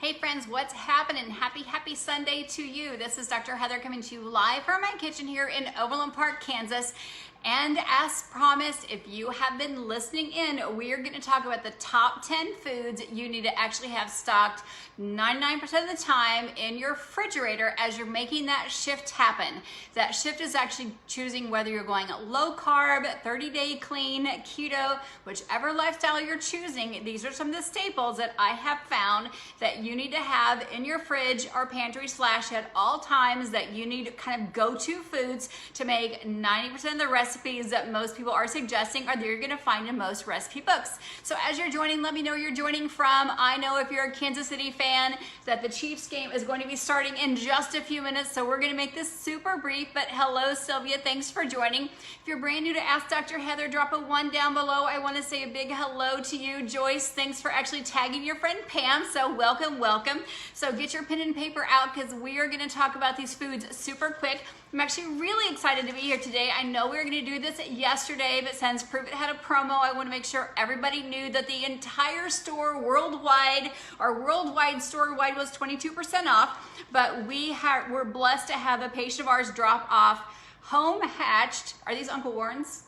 Hey friends, what's happening? Happy Sunday to you. This is Dr. Heather coming to you live from my kitchen here in Overland Park, Kansas. And as promised, if you have been listening in, we are going to talk about the top 10 foods you need to actually have stocked 99% of the time in your refrigerator as you're making that shift happen. That shift is actually choosing whether you're going low carb, 30-day clean, keto, whichever lifestyle you're choosing. These are some of the staples that I have found that you need to have in your fridge or pantry / at all times, that you need kind of go-to foods to make 90% of the recipes that most people are suggesting are that you're gonna find in most recipe books. So as you're joining, let me know where you're joining from. I know if you're a Kansas City fan that the Chiefs game is going to be starting in just a few minutes, so we're gonna make this super brief, but hello Sylvia, thanks for joining. If you're brand new to Ask Dr. Heather, drop a 1 down below. I wanna say a big hello to you. Joyce, thanks for actually tagging your friend Pam, so welcome. So get your pen and paper out because we are gonna talk about these foods super quick. I'm actually really excited to be here today. I know we were going to do this yesterday, but since Pruvit had a promo, I want to make sure everybody knew that the entire store worldwide, our worldwide store-wide, was 22% off, but we're blessed to have a patient of ours drop off home hatched. Are these Uncle Warren's?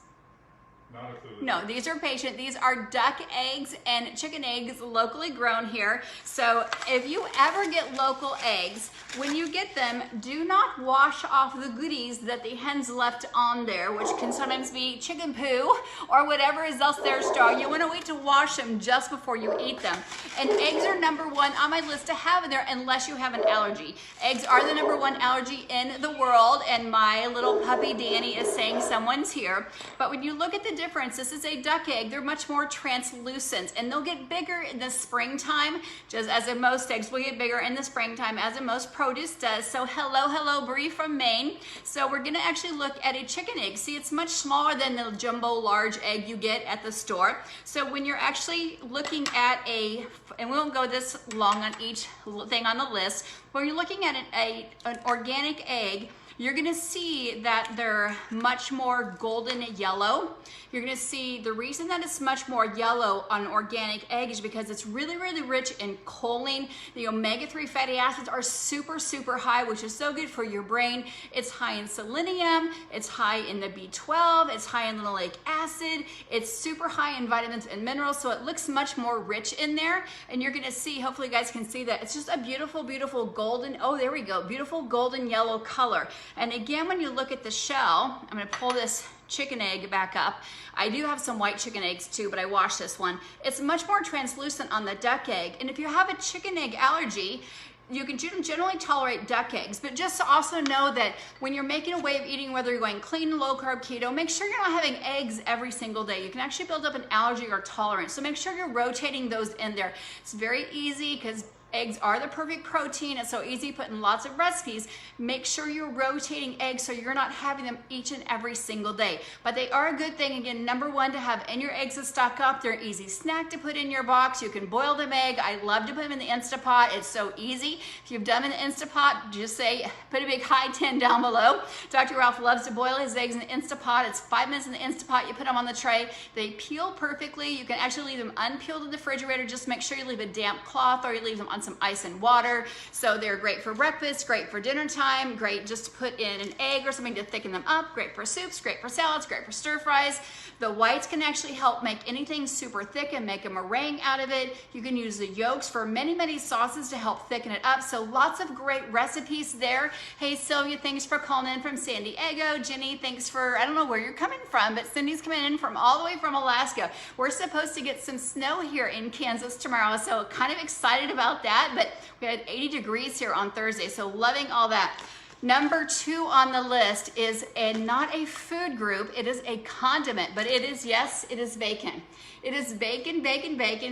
No, these are patient. These are duck eggs and chicken eggs locally grown here. So if you ever get local eggs, when you get them, do not wash off the goodies that the hens left on there, which can sometimes be chicken poo or whatever is else there straw. You want to wait to wash them just before you eat them. And eggs are number one on my list to have in there unless you have an allergy. Eggs are the number one allergy in the world, and my little puppy Danny is saying someone's here. But when you look at the difference, this is a duck egg. They're much more translucent, and they'll get bigger in the springtime, just as in most eggs will get bigger in the springtime, as in most produce does. So hello Bree from Maine. So we're gonna actually look at a chicken egg. See, it's much smaller than the jumbo large egg you get at the store. So when you're actually looking at and we won't go this long on each thing on the list, when you're looking at an organic egg, you're gonna see that they're much more golden yellow. You're gonna see the reason that it's much more yellow on an organic egg is because it's really rich in choline. The omega-3 fatty acids are super high, which is so good for your brain. It's high in selenium, it's high in the B12, it's high in linoleic acid, it's super high in vitamins and minerals, so it looks much more rich in there. And you're gonna see, hopefully you guys can see that, it's just a beautiful golden, oh there we go, beautiful golden yellow color. And again, when you look at the shell, I'm gonna pull this chicken egg back up. I do have some white chicken eggs too, but I washed this one. It's much more translucent on the duck egg. And if you have a chicken egg allergy, you can generally tolerate duck eggs, but just to also know that when you're making a way of eating, whether you're going clean, low carb, keto, make sure you're not having eggs every single day. You can actually build up an allergy or tolerance. So make sure you're rotating those in there. It's very easy because eggs are the perfect protein. It's so easy to put in lots of recipes. Make sure you're rotating eggs so you're not having them each and every single day. But they are a good thing, again, number one, to have in your eggs to stock up. They're an easy snack to put in your box. You can boil them egg. I love to put them in the Instapot. It's so easy. If you've done them in the Instapot, just say, put a big high 10 down below. Dr. Ralph loves to boil his eggs in the Instapot. It's 5 minutes in the Instapot. You put them on the tray. They peel perfectly. You can actually leave them unpeeled in the refrigerator. Just make sure you leave a damp cloth or you leave them on some ice and water. So they're great for breakfast, great for dinner time, great just to put in an egg or something to thicken them up, great for soups, great for salads, great for stir fries. The whites can actually help make anything super thick and make a meringue out of it. You can use the yolks for many sauces to help thicken it up. So lots of great recipes there. Hey Sylvia, thanks for calling in from San Diego. Jenny, thanks for, I don't know where you're coming from, but Cindy's coming in from all the way from Alaska. We're supposed to get some snow here in Kansas tomorrow, so kind of excited about that, but we had 80 degrees here on Thursday, so loving all that. Number 2 on the list is not a food group, it is a condiment, but it is, yes, it is bacon. It is bacon,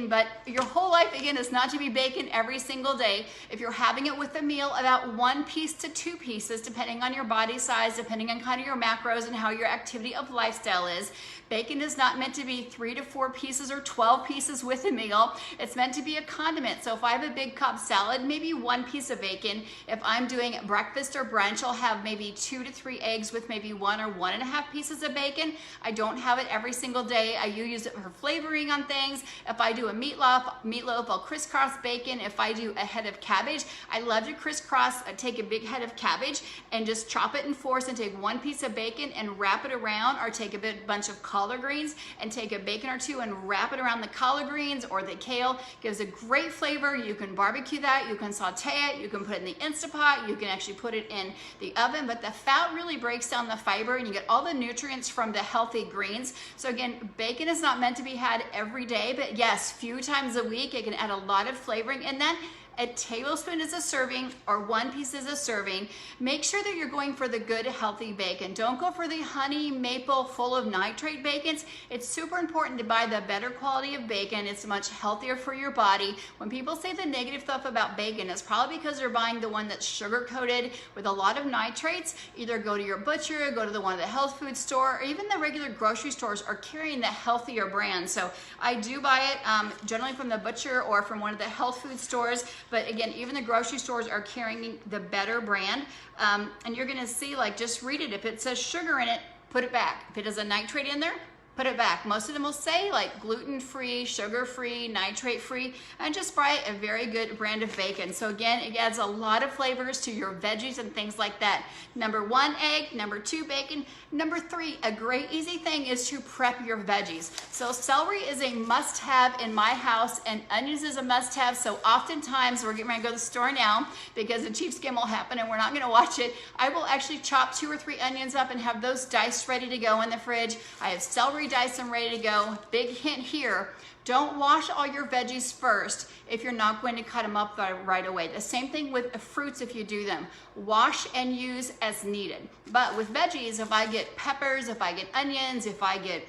but your whole life, again, is not to be bacon every single day. If you're having it with a meal, about 1 piece to 2 pieces, depending on your body size, depending on kind of your macros and how your activity of lifestyle is. Bacon is not meant to be 3 to 4 pieces or 12 pieces with a meal. It's meant to be a condiment. So if I have a big Cobb salad, maybe 1 piece of bacon. If I'm doing breakfast or brunch, I'll have maybe 2 to 3 eggs with maybe 1 or 1.5 pieces of bacon. I don't have it every single day. I use it for flavor flavoring on things. If I do a meatloaf, I'll crisscross bacon. If I do a head of cabbage, I love to crisscross, take a big head of cabbage and just chop it in fours and take one piece of bacon and wrap it around, or take a bunch of collard greens and take a bacon or two and wrap it around the collard greens or the kale. Gives a great flavor. You can barbecue that, you can saute it, you can put it in the Instapot, you can actually put it in the oven, but the fat really breaks down the fiber and you get all the nutrients from the healthy greens. So again, bacon is not meant to be had every day, but yes, few times a week. It can add a lot of flavoring, and then a tablespoon is a serving or one piece is a serving. Make sure that you're going for the good healthy bacon. Don't go for the honey maple full of nitrate bacons. It's super important to buy the better quality of bacon. It's much healthier for your body. When people say the negative stuff about bacon, it's probably because they're buying the one that's sugar coated with a lot of nitrates. Either go to your butcher, go to the one at the health food store, or even the regular grocery stores are carrying the healthier brand. So I do buy it generally from the butcher or from one of the health food stores. But again, even the grocery stores are carrying the better brand. And you're gonna see, like, just read it. If it says sugar in it, put it back. If it has a nitrate in there, put it back. Most of them will say like gluten-free, sugar-free, nitrate-free, and just buy a very good brand of bacon. So again, it adds a lot of flavors to your veggies and things like that. Number 1, egg. Number 2, bacon. Number 3, a great easy thing is to prep your veggies. So celery is a must-have in my house, and onions is a must-have. So oftentimes, we're getting ready to go to the store now because the cheap skim will happen and we're not gonna watch it. I will actually chop 2 or 3 onions up and have those diced ready to go in the fridge. I have celery diced and ready to go. Big hint here, don't wash all your veggies first if you're not going to cut them up right away. The same thing with the fruits if you do them. Wash and use as needed. But with veggies, if I get peppers, if I get onions, if I get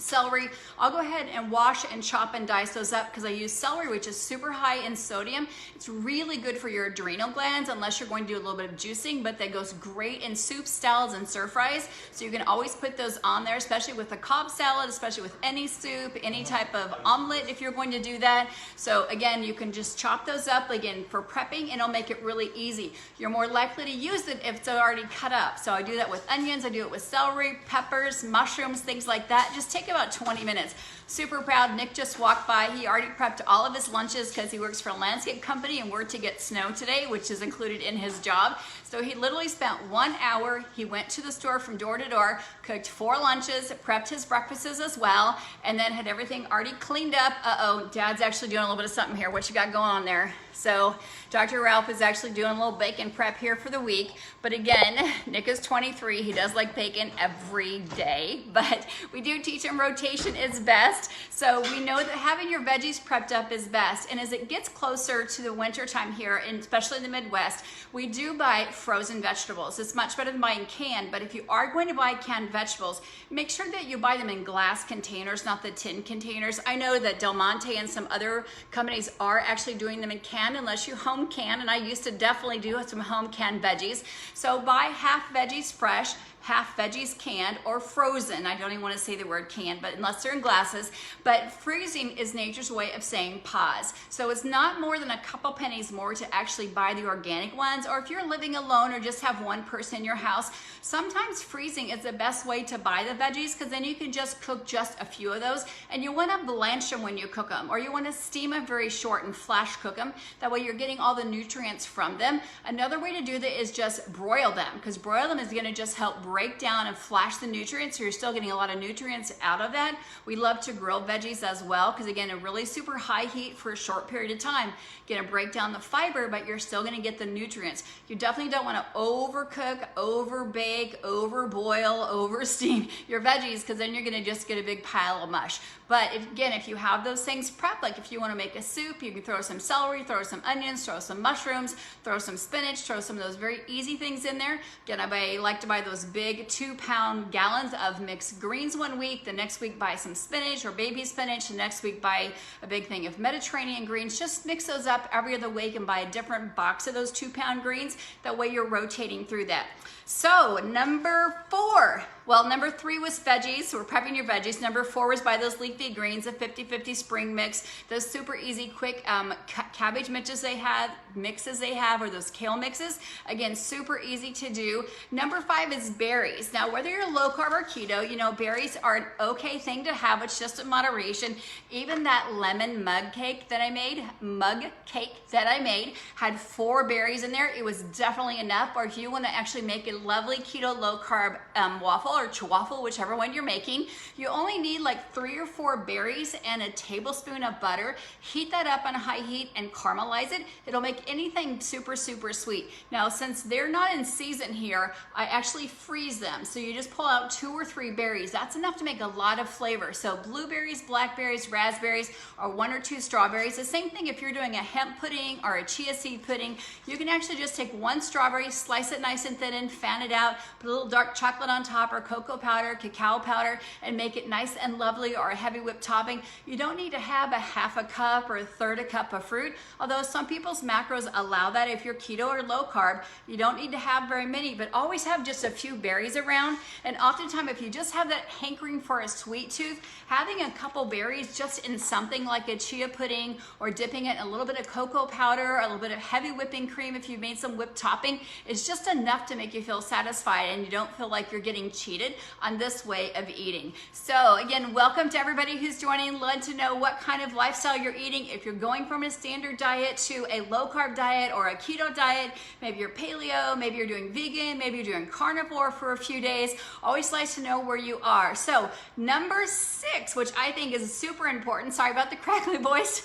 celery, I'll go ahead and wash and chop and dice those up because I use celery, which is super high in sodium. It's really good for your adrenal glands unless you're going to do a little bit of juicing, but that goes great in soup, salads, and stir fries. So you can always put those on there, especially with a Cobb salad, especially with any soup, any type of omelet if you're going to do that. So again, you can just chop those up again for prepping, and it'll make it really easy. You're more likely to use it if it's already cut up. So I do that with onions, I do it with celery, peppers, mushrooms, things like that. Just take about 20 minutes. Super proud. Nick just walked by. He already prepped all of his lunches because he works for a landscape company and we're to get snow today, which is included in his job. So he literally spent 1 hour. He went to the store from door to door, cooked 4 lunches, prepped his breakfasts as well, and then had everything already cleaned up. Uh-oh, Dad's actually doing a little bit of something here. What you got going on there? So Dr. Ralph is actually doing a little bacon prep here for the week. But again, Nick is 23. He does like bacon every day, but we do teach him rotation is best. So we know that having your veggies prepped up is best. And as it gets closer to the winter time here, and especially in the Midwest, we do buy frozen vegetables. It's much better than buying canned, but if you are going to buy canned vegetables, make sure that you buy them in glass containers, not the tin containers. I know that Del Monte and some other companies are actually doing them in canned unless you home can, and I used to definitely do some home canned veggies. So buy half veggies fresh, half veggies canned or frozen. I don't even want to say the word canned, but unless they're in glasses. But freezing is nature's way of saying pause. So it's not more than a couple pennies more to actually buy the organic ones. Or if you're living alone or just have one person in your house, sometimes freezing is the best way to buy the veggies because then you can just cook just a few of those. And you want to blanch them when you cook them, or you want to steam them very short and flash cook them. That way you're getting all the nutrients from them. Another way to do that is just broil them, because broil them is going to just help break down and flash the nutrients, so you're still getting a lot of nutrients out of that. We love to grill veggies as well, because again, a really super high heat for a short period of time, gonna break down the fiber, but you're still gonna get the nutrients. You definitely don't wanna overcook, overbake, overboil, oversteam your veggies, because then you're gonna just get a big pile of mush. But if you have those things prepped, like if you wanna make a soup, you can throw some celery, throw some onions, throw some mushrooms, throw some spinach, throw some of those very easy things in there. Again, I like to buy those big 2-pound gallons of mixed greens one week. The next week buy some spinach or baby spinach. The next week buy a big thing of Mediterranean greens. Just mix those up every other week and buy a different box of those 2-pound greens. That way you're rotating through that. So number 4, Well, number 3 was veggies, so we're prepping your veggies. Number 4 was buy those leafy greens, a 50-50 spring mix, those super easy, quick cabbage mixes they have, or those kale mixes. Again, super easy to do. Number 5 is berries. Now, whether you're low carb or keto, you know, berries are an okay thing to have. It's just in moderation. Even that lemon mug cake that I made had 4 berries in there. It was definitely enough. Or if you want to actually make a lovely keto low carb waffle or chawaffle, whichever one you're making, you only need like 3 or 4 berries and a tablespoon of butter. Heat that up on high heat and caramelize it. It'll make anything super, super sweet. Now, since they're not in season here, I actually freeze them. So you just pull out 2 or 3 berries. That's enough to make a lot of flavor. So blueberries, blackberries, raspberries, or 1 or 2 strawberries. The same thing if you're doing a hemp pudding or a chia seed pudding. You can actually just take 1 strawberry, slice it nice and thin and fan it out, put a little dark chocolate on top or cocoa powder, cacao powder, and make it nice and lovely, or a heavy whipped topping. You don't need to have a half a cup or a third a cup of fruit, although some people's macros allow that. If you're keto or low carb, you don't need to have very many, but always have just a few berries around. And oftentimes, if you just have that hankering for a sweet tooth, having a couple berries just in something like a chia pudding, or dipping it in a little bit of cocoa powder, a little bit of heavy whipping cream if you've made some whipped topping, is just enough to make you feel satisfied and you don't feel like you're getting cheated on this way of eating. So again, welcome to everybody who's joining. Love to know what kind of lifestyle you're eating. If you're going from a standard diet to a low carb diet or a keto diet, maybe you're paleo, maybe you're doing vegan, maybe you're doing carnivore for a few days. Always nice to know where you are. So number 6, which I think is super important, sorry about the crackly voice,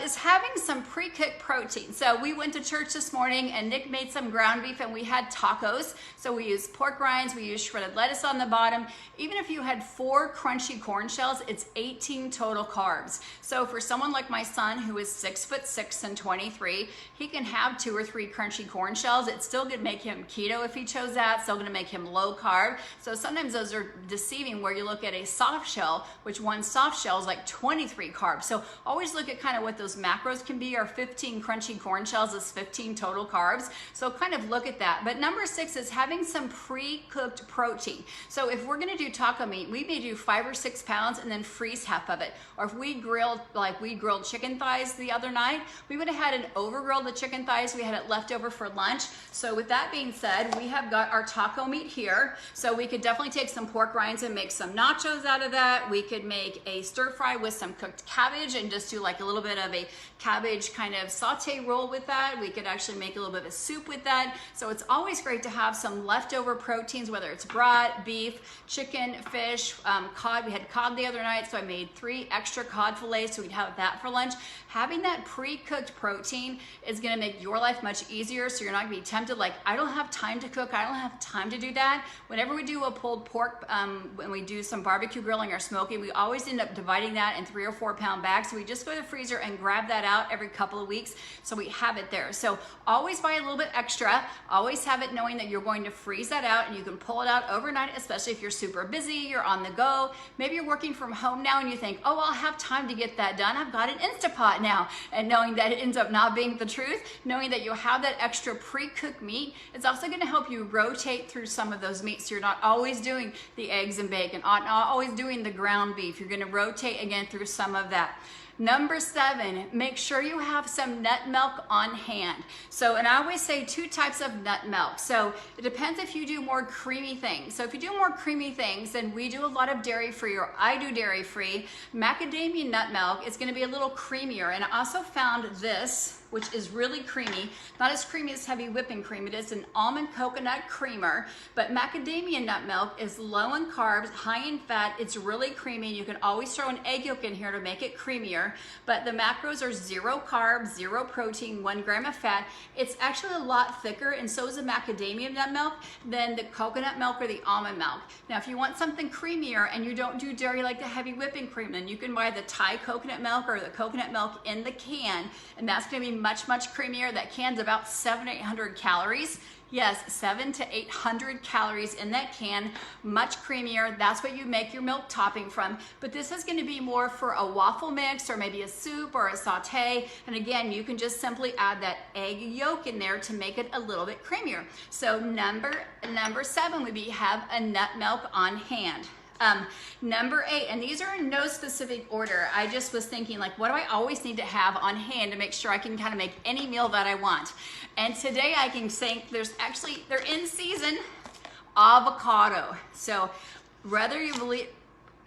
is having some pre-cooked protein. So we went to church this morning and Nick made some ground beef and we had tacos. So we used pork rinds, we used shredded lettuce on the bottom. Even if you had 4 crunchy corn shells, it's 18 total carbs. So for someone like my son who is 6'6" and 23, he can have 2 or 3 crunchy corn shells. It's still gonna make him keto if he chose that, still gonna make him low carb. So sometimes those are deceiving where you look at a soft shell, which one soft shell is like 23 carbs. So always look at kind of what those macros can be. Or 15 crunchy corn shells is 15 total carbs. So kind of look at that. But number 6 is having some pre-cooked protein. So if we're gonna do taco meat, we may do 5 or 6 pounds and then freeze half of it. Or if we grilled, like we grilled chicken thighs the other night, we would have had an over grilled the chicken thighs. We had it left over for lunch. So with that being said, we have got our taco meat here. So we could definitely take some pork rinds and make some nachos out of that. We could make a stir fry with some cooked cabbage and just do like a little bit of a cabbage kind of saute roll with that. We could actually make a little bit of a soup with that. So it's always great to have some leftover proteins, whether it's brat, beef, chicken, fish, cod. We had cod the other night, so I made 3 extra cod fillets so we'd have that for lunch. Having that pre-cooked protein is gonna make your life much easier, so you're not gonna be tempted like, I don't have time to cook, I don't have time to do that. Whenever we do a pulled pork, when we do some barbecue grilling or smoking, we always end up dividing that in 3 or 4 pound bags. So we just go to the freezer and grab that out every couple of weeks so we have it there. So always buy a little bit extra, always have it knowing that you're going to freeze that out and you can pull it out overnight, especially if you're super busy, you're on the go. Maybe you're working from home now and you think, oh, I'll have time to get that done. I've got an Instapot now. And knowing that it ends up not being the truth, knowing that you'll have that extra pre-cooked meat, it's also gonna help you rotate through some of those meats. So you're not always doing the eggs and bacon, not always doing the ground beef. You're gonna rotate again through some of that. Number 7, make sure you have some nut milk on hand. So, and I always say 2 types of nut milk. So it depends if you do more creamy things. So if you do more creamy things, then we do a lot of dairy-free, or I do dairy-free. Macadamia nut milk is gonna be a little creamier. And I also found this, which is really creamy, not as creamy as heavy whipping cream. It is an almond coconut creamer, but macadamia nut milk is low in carbs, high in fat. It's really creamy. You can always throw an egg yolk in here to make it creamier, but the macros are 0 carbs, 0 protein, 1 gram of fat. It's actually a lot thicker, and so is the macadamia nut milk than the coconut milk or the almond milk. Now, if you want something creamier and you don't do dairy like the heavy whipping cream, then you can buy the Thai coconut milk or the coconut milk in the can, and that's gonna be much, much creamier. That can's about 700 to 800 calories. Yes, 700 to 800 calories in that can, much creamier. That's what you make your milk topping from. But this is going to be more for a waffle mix or maybe a soup or a saute. And again, you can just simply add that egg yolk in there to make it a little bit creamier. So number 7 would be have a nut milk on hand. Number 8, and these are in no specific order. I just was thinking, like, what do I always need to have on hand to make sure I can kind of make any meal that I want? And today I can think they're in season avocado. So whether you believe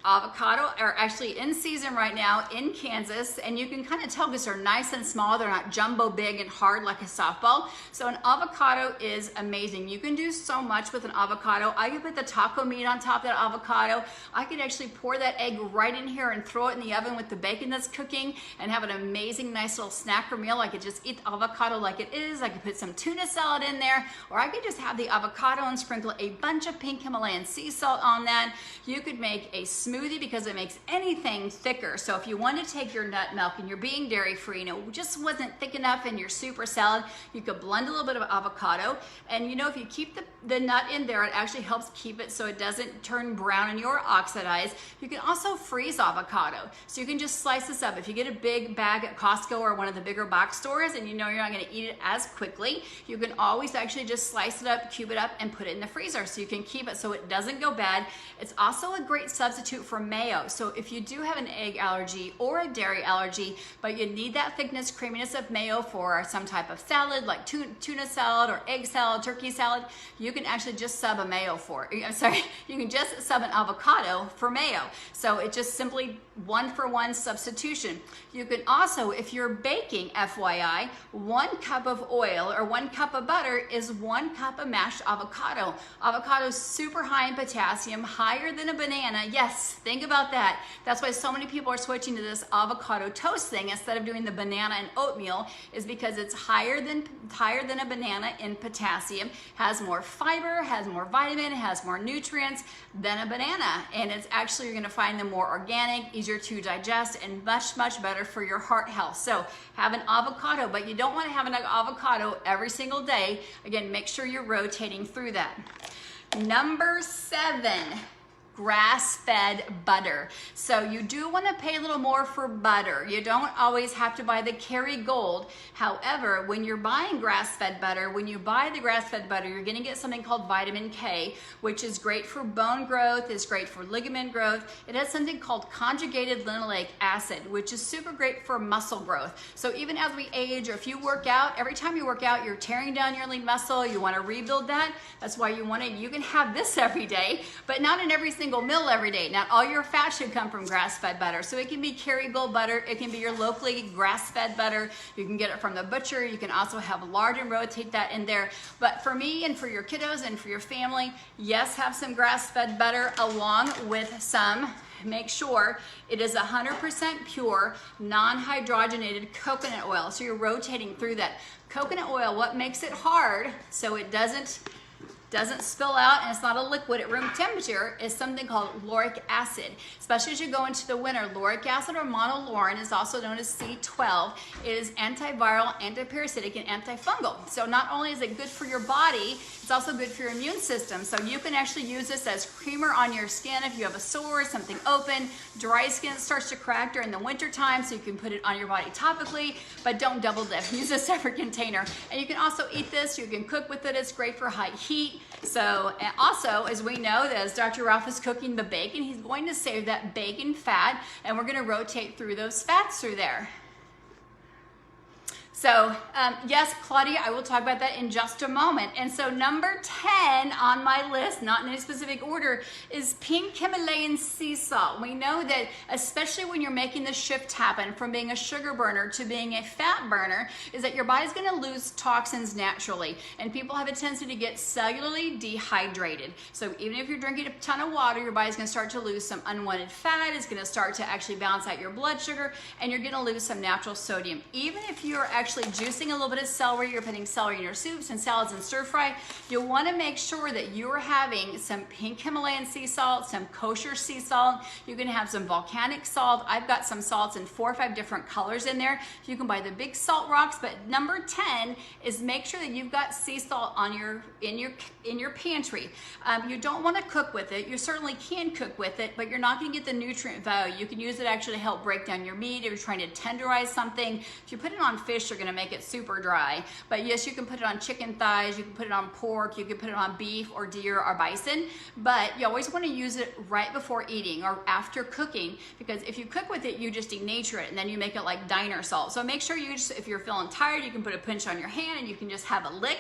avocado are actually in season right now in Kansas, and you can kind of tell because they're nice and small. They're not jumbo big and hard like a softball. So an avocado is amazing. You can do so much with an avocado. I could put the taco meat on top of that avocado. I could actually pour that egg right in here and throw it in the oven with the bacon that's cooking and have an amazing nice little snack or meal. I could just eat the avocado like it is. I could put some tuna salad in there, or I could just have the avocado and sprinkle a bunch of pink Himalayan sea salt on that. You could make a smoothie because it makes anything thicker. So if you want to take your nut milk and you're being dairy free and it just wasn't thick enough in your soup or salad, you could blend a little bit of avocado. And you know, if you keep the nut in there, it actually helps keep it so it doesn't turn brown and or oxidize. You can also freeze avocado. So you can just slice this up. If you get a big bag at Costco or one of the bigger box stores and you know you're not going to eat it as quickly, you can always actually just slice it up, cube it up, and put it in the freezer so you can keep it so it doesn't go bad. It's also a great substitute for mayo. So if you do have an egg allergy or a dairy allergy, but you need that thickness, creaminess of mayo for some type of salad like tuna salad or egg salad, turkey salad, you can actually just sub a mayo for it. I'm sorry, you can just sub an avocado for mayo. So it's just simply 1-for-1 substitution. You can also, if you're baking, FYI, 1 cup of oil or 1 cup of butter is 1 cup of mashed avocado. Avocado is super high in potassium, higher than a banana. Yes, think about that. That's why so many people are switching to this avocado toast thing instead of doing the banana and oatmeal, is because it's higher than a banana in potassium, has more fiber, has more vitamin, has more nutrients than a banana. And it's actually, you're gonna find them more organic, easier to digest, and much, much better for your heart health. So have an avocado, but you don't wanna have an avocado every single day. Again, make sure you're rotating through that. Number 7. Grass-fed butter. So you do want to pay a little more for butter. You don't always have to buy the Kerrygold. However, when you're buying grass-fed butter, when you buy the grass-fed butter, you're going to get something called vitamin K, which is great for bone growth, is great for ligament growth. It has something called conjugated linoleic acid, which is super great for muscle growth. So even as we age, or if you work out, every time you work out, you're tearing down your lean muscle, you want to rebuild that. That's why you can have this every day, but not in every single meal every day. Not all your fat should come from grass-fed butter. So it can be Kerrygold butter. It can be your locally grass-fed butter. You can get it from the butcher. You can also have lard and rotate that in there. But for me and for your kiddos and for your family, yes, have some grass-fed butter along with some, make sure it is 100% pure, non-hydrogenated coconut oil. So you're rotating through that. Coconut oil, what makes it hard so it doesn't spill out and it's not a liquid at room temperature, is something called lauric acid. Especially as you go into the winter, lauric acid or monolaurin is also known as C12. It is antiviral, antiparasitic, and antifungal. So not only is it good for your body, it's also good for your immune system. So you can actually use this as creamer on your skin if you have a sore, something open, dry skin that starts to crack during the winter time, so you can put it on your body topically, but don't double dip. Use a separate container. And you can also eat this, you can cook with it, it's great for high heat. So, and also, as we know, that as Dr. Ralph is cooking the bacon, he's going to save that bacon fat, and we're going to rotate through those fats through there. So yes, Claudia, I will talk about that in just a moment. And so number 10 on my list, not in any specific order, is pink Himalayan sea salt. We know that especially when you're making the shift happen from being a sugar burner to being a fat burner, is that your body's going to lose toxins naturally. And people have a tendency to get cellularly dehydrated. So even if you're drinking a ton of water, your body's going to start to lose some unwanted fat. It's going to start to actually balance out your blood sugar, and you're going to lose some natural sodium. Even if you're actually actually juicing a little bit of celery, you're putting celery in your soups and salads and stir fry, you'll want to make sure that you're having some pink Himalayan sea salt, some kosher sea salt. You can have some volcanic salt. I've got some salts in 4 or 5 different colors in there. You can buy the big salt rocks, but number 10 is make sure that you've got sea salt on in your pantry. You don't want to cook with it. You certainly can cook with it, but you're not going to get the nutrient value. You can use it actually to help break down your meat if you're trying to tenderize something. If you put it on fish, you're going to make it super dry. But yes, you can put it on chicken thighs, you can put it on pork, you can put it on beef or deer or bison, but you always want to use it right before eating or after cooking, because if you cook with it, you just denature it and then you make it like diner salt. So make sure you just, if you're feeling tired, you can put a pinch on your hand and you can just have a lick.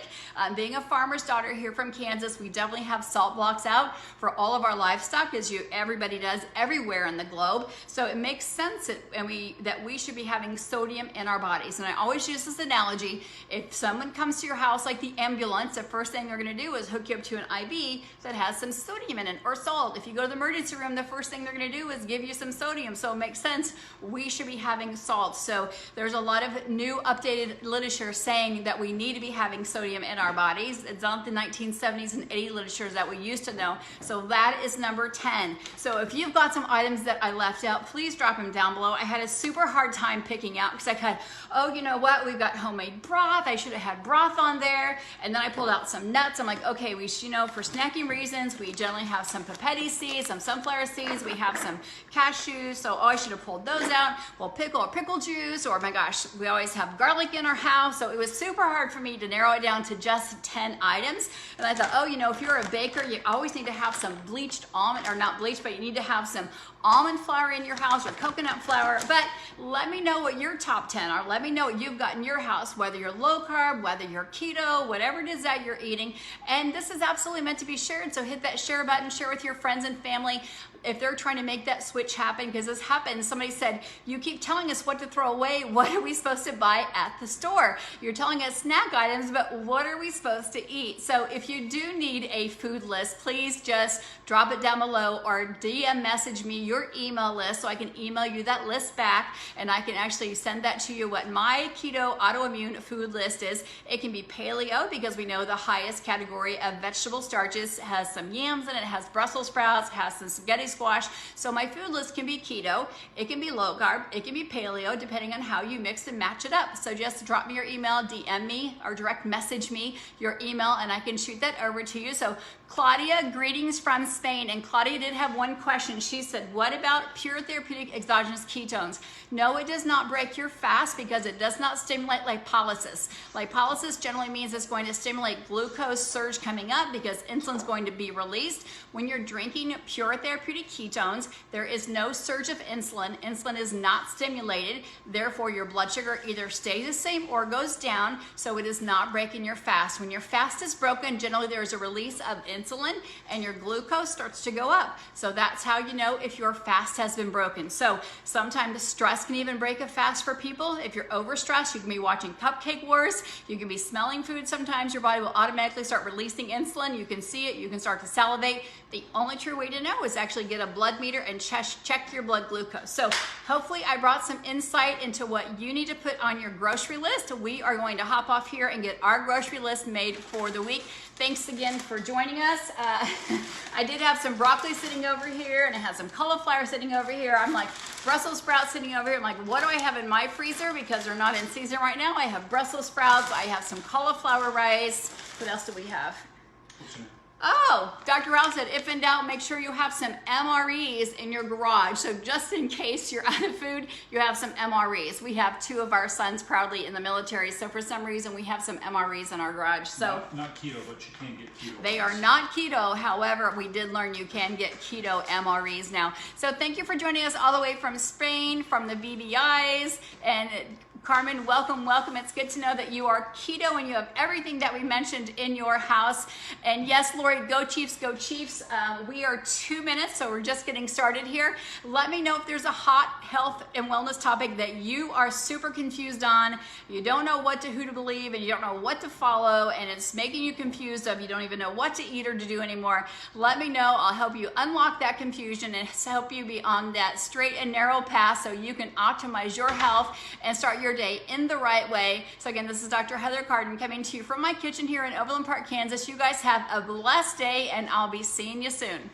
Being a farmer's daughter here from Kansas, we definitely have salt blocks out for all of our livestock, as everybody does everywhere in the globe. So it makes sense that we should be having sodium in our bodies. And I always use this analogy: if someone comes to your house like the ambulance, the first thing they're going to do is hook you up to an IV that has some sodium in it or salt. If you go to the emergency room, the first thing they're going to do is give you some sodium. So it makes sense we should be having salt. So there's a lot of new updated literature saying that we need to be having sodium in our bodies. It's not the 1970s and 80s literature that we used to know. So that is number 10. So if you've got some items that I left out, please drop them down below. I had a super hard time picking out because I had, oh, you know what? We've got homemade broth. I should have had broth on there. And then I pulled out some nuts. I'm like, okay, for snacking reasons, we generally have some papetti seeds, some sunflower seeds. We have some cashews. So, oh, I should have pulled those out. Well, pickle juice, or my gosh, we always have garlic in our house. So it was super hard for me to narrow it down to just 10 items. And I thought, oh, if you're a baker, you always need to have some bleached almond, or not bleached, but you need to have some almond flour in your house or coconut flour. But let me know what your top 10 are. Let me know what you've got in your house, whether you're low carb, whether you're keto, whatever it is that you're eating. And this is absolutely meant to be shared. So hit that share button, share with your friends and family if they're trying to make that switch happen, because this happens. Somebody said, you keep telling us what to throw away. What are we supposed to buy at the store? You're telling us snack items, but what are we supposed to eat? So if you do need a food list, please just drop it down below or DM message me your email list so I can email you that list back, and I can actually send that to you. What my keto autoimmune food list is, it can be paleo, because we know the highest category of vegetable starches has some yams in it, has Brussels sprouts, has some spaghetti squash. So my food list can be keto, it can be low carb, it can be paleo, depending on how you mix and match it up. So just drop me your email, DM me, or direct message me your email, and I can shoot that over to you. So Claudia, greetings from Spain. And Claudia did have one question. She said, what about pure therapeutic exogenous ketones? No, it does not break your fast, because it does not stimulate lipolysis. Lipolysis generally means it's going to stimulate glucose surge coming up, because insulin is going to be released. When you're drinking pure therapeutic ketones, there is no surge of insulin. Insulin is not stimulated. Therefore, your blood sugar either stays the same or goes down. So it is not breaking your fast. When your fast is broken, generally there is a release of insulin and your glucose starts to go up. So that's how you know if your fast has been broken. So sometimes stress can even break a fast for people. If you're overstressed, you can be watching Cupcake Wars. You can be smelling food. Sometimes your body will automatically start releasing insulin. You can see it. You can start to salivate. The only true way to know is actually get a blood meter and check your blood glucose. So hopefully I brought some insight into what you need to put on your grocery list. We are going to hop off here and get our grocery list made for the week. Thanks again for joining us. I did have some broccoli sitting over here, and I had some cauliflower sitting over here. I'm like, Brussels sprouts sitting over here. I'm like, what do I have in my freezer? Because they're not in season right now. I have Brussels sprouts. I have some cauliflower rice. What else do we have? Oh, Dr. Ralph said, if in doubt, make sure you have some MREs in your garage. So just in case you're out of food, you have some MREs. We have 2 of our sons proudly in the military. So for some reason, we have some MREs in our garage. So not keto, but you can get keto. They are not keto. However, we did learn you can get keto MREs now. So thank you for joining us all the way from Spain, from the BBIs, and Carmen, welcome, welcome. It's good to know that you are keto and you have everything that we mentioned in your house. And yes, Lori, go Chiefs, go Chiefs. We are 2 minutes, so we're just getting started here. Let me know if there's a hot health and wellness topic that you are super confused on. You don't know who to believe, and you don't know what to follow, and it's making you confused of you don't even know what to eat or to do anymore. Let me know. I'll help you unlock that confusion and help you be on that straight and narrow path so you can optimize your health and start your day in the right way. So again, this is Dr. Heather Carden coming to you from my kitchen here in Overland Park, Kansas. You guys have a blessed day, and I'll be seeing you soon.